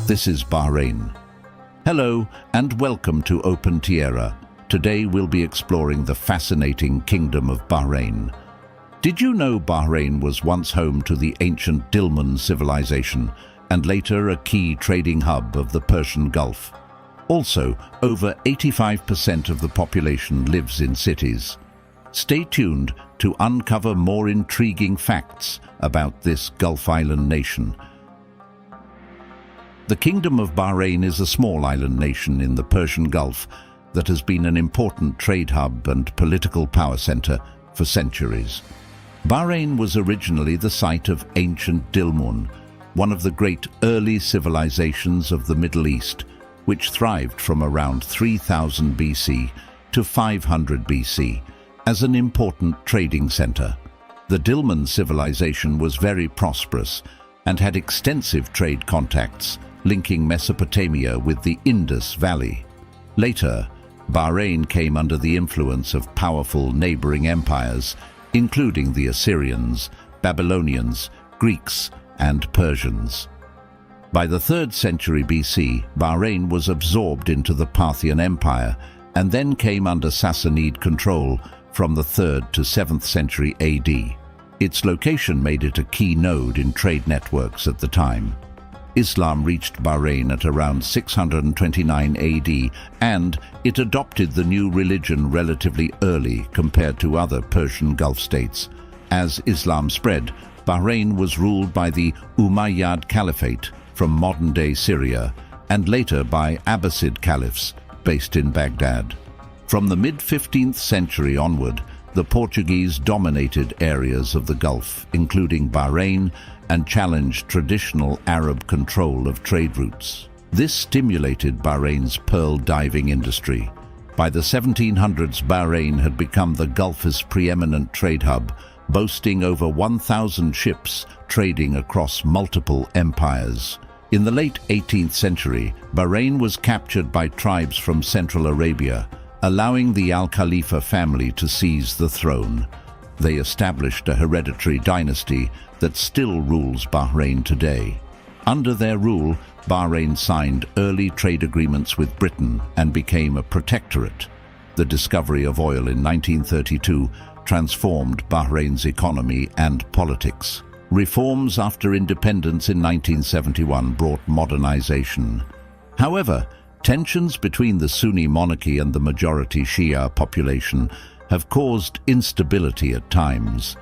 This is Bahrain. Hello and welcome to Open Tierra. Today we'll be exploring the fascinating Kingdom of Bahrain. Did you know Bahrain was once home to the ancient Dilmun civilization and later a key trading hub of the Persian Gulf? Also, over 85% of the population lives in cities. Stay tuned to uncover more intriguing facts about this Gulf island nation. The Kingdom of Bahrain is a small island nation in the Persian Gulf that has been an important trade hub and political power center for centuries. Bahrain was originally the site of ancient Dilmun, one of the great early civilizations of the Middle East, which thrived from around 3000 BC to 500 BC as an important trading center. The Dilmun civilization was very prosperous and had extensive trade contacts, linking Mesopotamia with the Indus Valley. Later, Bahrain came under the influence of powerful neighboring empires, including the Assyrians, Babylonians, Greeks, and Persians. By the 3rd century BC, Bahrain was absorbed into the Parthian Empire and then came under Sassanid control from the 3rd to 7th century AD. Its location made it a key node in trade networks at the time. Islam reached Bahrain at around 629 AD, and it adopted the new religion relatively early compared to other Persian Gulf states. As Islam spread, Bahrain was ruled by the Umayyad Caliphate from modern-day Syria, and later by Abbasid caliphs based in Baghdad. From the mid-15th century onward, the Portuguese dominated areas of the Gulf, including Bahrain, and challenged traditional Arab control of trade routes. This stimulated Bahrain's pearl diving industry. By the 1700s, Bahrain had become the Gulf's preeminent trade hub, boasting over 1,000 ships trading across multiple empires. In the late 18th century, Bahrain was captured by tribes from Central Arabia, allowing the Al Khalifa family to seize the throne. They established a hereditary dynasty that still rules Bahrain today. Under their rule, Bahrain signed early trade agreements with Britain and became a protectorate. The discovery of oil in 1932 transformed Bahrain's economy and politics. Reforms after independence in 1971 brought modernization. However, tensions between the Sunni monarchy and the majority Shia population have caused instability at times.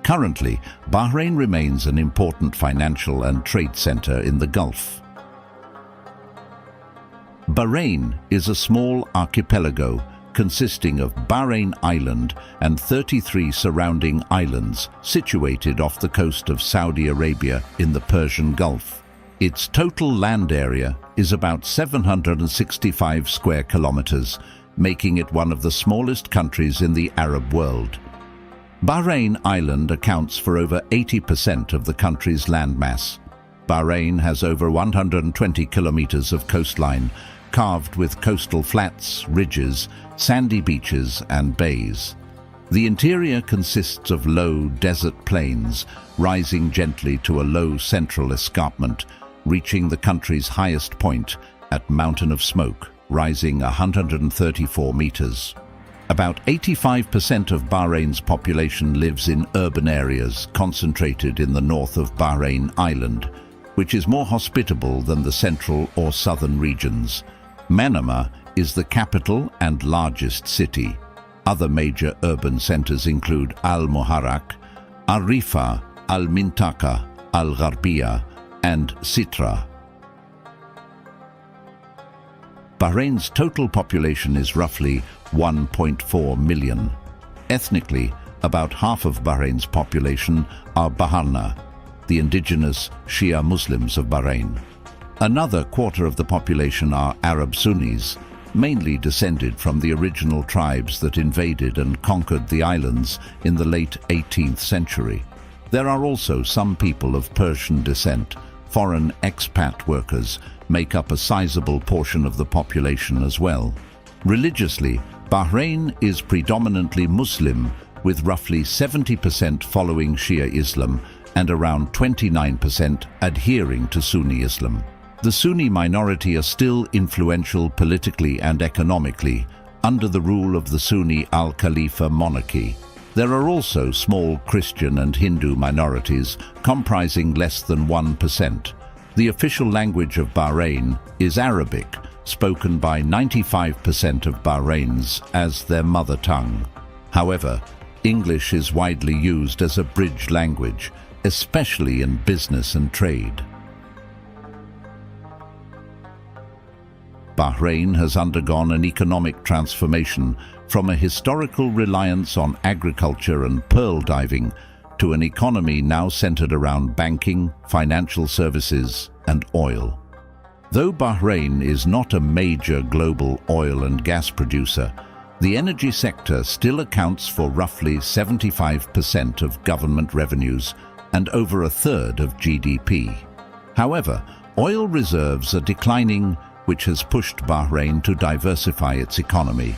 Currently, Bahrain remains an important financial and trade center in the Gulf. Bahrain is a small archipelago consisting of Bahrain Island and 33 surrounding islands situated off the coast of Saudi Arabia in the Persian Gulf. Its total land area is about 765 square kilometers, making it one of the smallest countries in the Arab world. Bahrain Island accounts for over 80% of the country's landmass. Bahrain has over 120 kilometers of coastline, carved with coastal flats, ridges, sandy beaches, and bays. The interior consists of low desert plains, rising gently to a low central escarpment, reaching the country's highest point at Mountain of Smoke, rising 134 meters. About 85% of Bahrain's population lives in urban areas concentrated in the north of Bahrain Island, which is more hospitable than the central or southern regions. Manama is the capital and largest city. Other major urban centers include Al-Muharraq, Al-Rifa, Al-Mintaka, Al-Gharbiya, and Sitra. Bahrain's total population is roughly 1.4 million. Ethnically, about half of Bahrain's population are Baharna, the indigenous Shia Muslims of Bahrain. Another quarter of the population are Arab Sunnis, mainly descended from the original tribes that invaded and conquered the islands in the late 18th century. There are also some people of Persian descent. Foreign expat workers make up a sizable portion of the population as well. Religiously, Bahrain is predominantly Muslim, with roughly 70% following Shia Islam and around 29% adhering to Sunni Islam. The Sunni minority are still influential politically and economically under the rule of the Sunni Al-Khalifa monarchy. There are also small Christian and Hindu minorities comprising less than 1%. The official language of Bahrain is Arabic, spoken by 95% of Bahrains as their mother tongue. However, English is widely used as a bridge language, especially in business and trade. Bahrain has undergone an economic transformation from a historical reliance on agriculture and pearl diving to an economy now centered around banking, financial services, and oil. Though Bahrain is not a major global oil and gas producer, the energy sector still accounts for roughly 75% of government revenues and over a third of GDP. However, oil reserves are declining, which has pushed Bahrain to diversify its economy.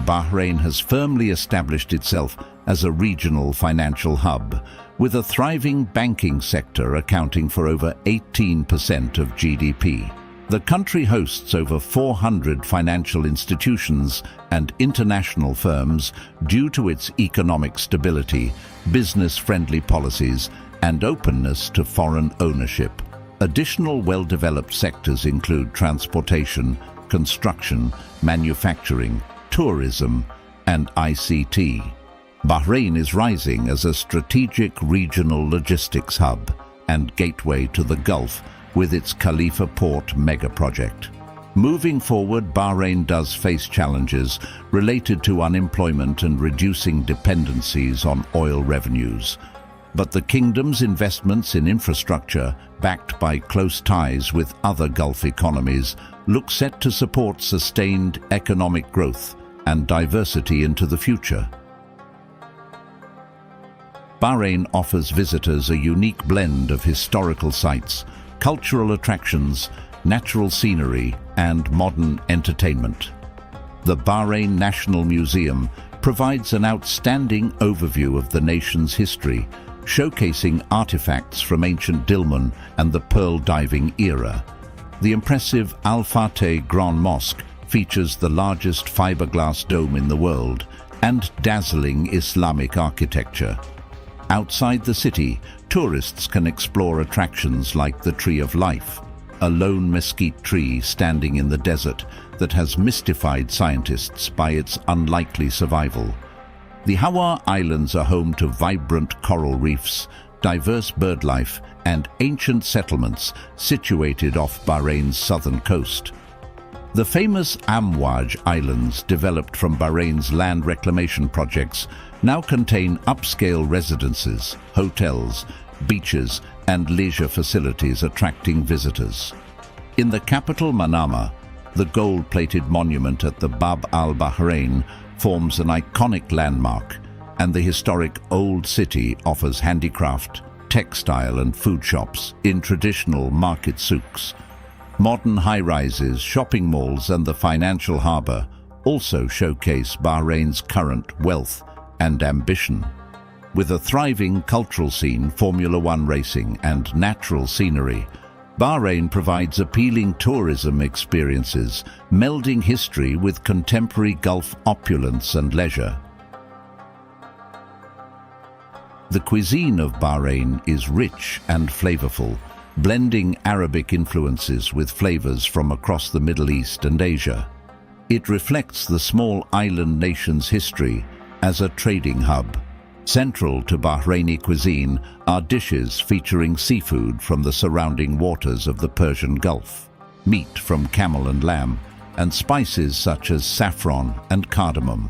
Bahrain has firmly established itself as a regional financial hub, with a thriving banking sector accounting for over 18% of GDP. The country hosts over 400 financial institutions and international firms due to its economic stability, business-friendly policies, and openness to foreign ownership. Additional well-developed sectors include transportation, construction, manufacturing, tourism, and ICT. Bahrain is rising as a strategic regional logistics hub and gateway to the Gulf with its Khalifa Port mega-project. Moving forward, Bahrain does face challenges related to unemployment and reducing dependencies on oil revenues. But the kingdom's investments in infrastructure, backed by close ties with other Gulf economies, look set to support sustained economic growth and diversity into the future. Bahrain offers visitors a unique blend of historical sites, cultural attractions, natural scenery, and modern entertainment. The Bahrain National Museum provides an outstanding overview of the nation's history, showcasing artifacts from ancient Dilmun and the pearl diving era. The impressive Al Fateh Grand Mosque features the largest fiberglass dome in the world and dazzling Islamic architecture. Outside the city, tourists can explore attractions like the Tree of Life, a lone mesquite tree standing in the desert that has mystified scientists by its unlikely survival. The Hawa Islands are home to vibrant coral reefs, diverse birdlife, and ancient settlements situated off Bahrain's southern coast. The famous Amwaj Islands, developed from Bahrain's land reclamation projects, now contain upscale residences, hotels, beaches, and leisure facilities attracting visitors. In the capital Manama, the gold-plated monument at the Bab al-Bahrain forms an iconic landmark, and the historic Old City offers handicraft, textile and food shops in traditional market souks. Modern high-rises, shopping malls and the financial harbour also showcase Bahrain's current wealth and ambition. With a thriving cultural scene, Formula One racing and natural scenery, Bahrain provides appealing tourism experiences, melding history with contemporary Gulf opulence and leisure. The cuisine of Bahrain is rich and flavorful, blending Arabic influences with flavors from across the Middle East and Asia. It reflects the small island nation's history as a trading hub. Central to Bahraini cuisine are dishes featuring seafood from the surrounding waters of the Persian Gulf, meat from camel and lamb, and spices such as saffron and cardamom.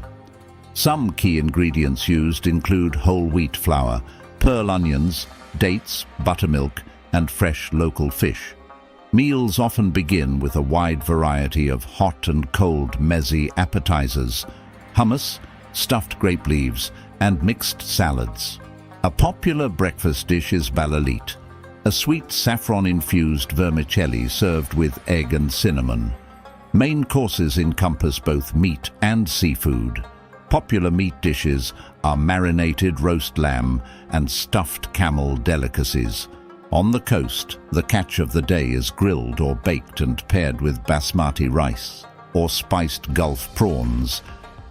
Some key ingredients used include whole wheat flour, pearl onions, dates, buttermilk, and fresh local fish. Meals often begin with a wide variety of hot and cold mezzi appetizers, hummus, stuffed grape leaves, and mixed salads. A popular breakfast dish is balalit, a sweet saffron-infused vermicelli served with egg and cinnamon. Main courses encompass both meat and seafood. Popular meat dishes are marinated roast lamb and stuffed camel delicacies. On the coast, the catch of the day is grilled or baked and paired with basmati rice or spiced Gulf prawns,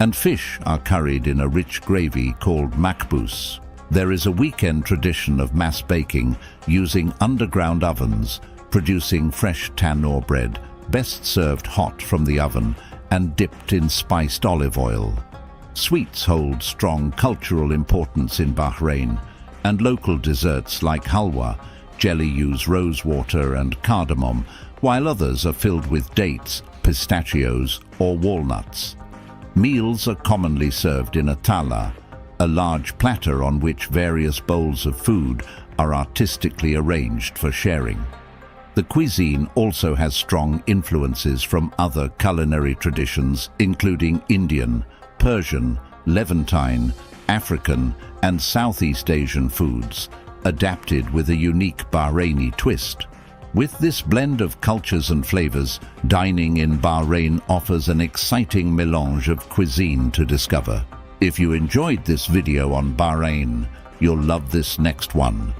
and fish are curried in a rich gravy called makbous. There is a weekend tradition of mass baking using underground ovens, producing fresh tannour bread, best served hot from the oven and dipped in spiced olive oil. Sweets hold strong cultural importance in Bahrain, and local desserts like halwa, jelly use rose water and cardamom, while others are filled with dates, pistachios or walnuts. Meals are commonly served in a tala, a large platter on which various bowls of food are artistically arranged for sharing. The cuisine also has strong influences from other culinary traditions, including Indian, Persian, Levantine, African, and Southeast Asian foods, adapted with a unique Bahraini twist. With this blend of cultures and flavors, dining in Bahrain offers an exciting melange of cuisine to discover. If you enjoyed this video on Bahrain, you'll love this next one.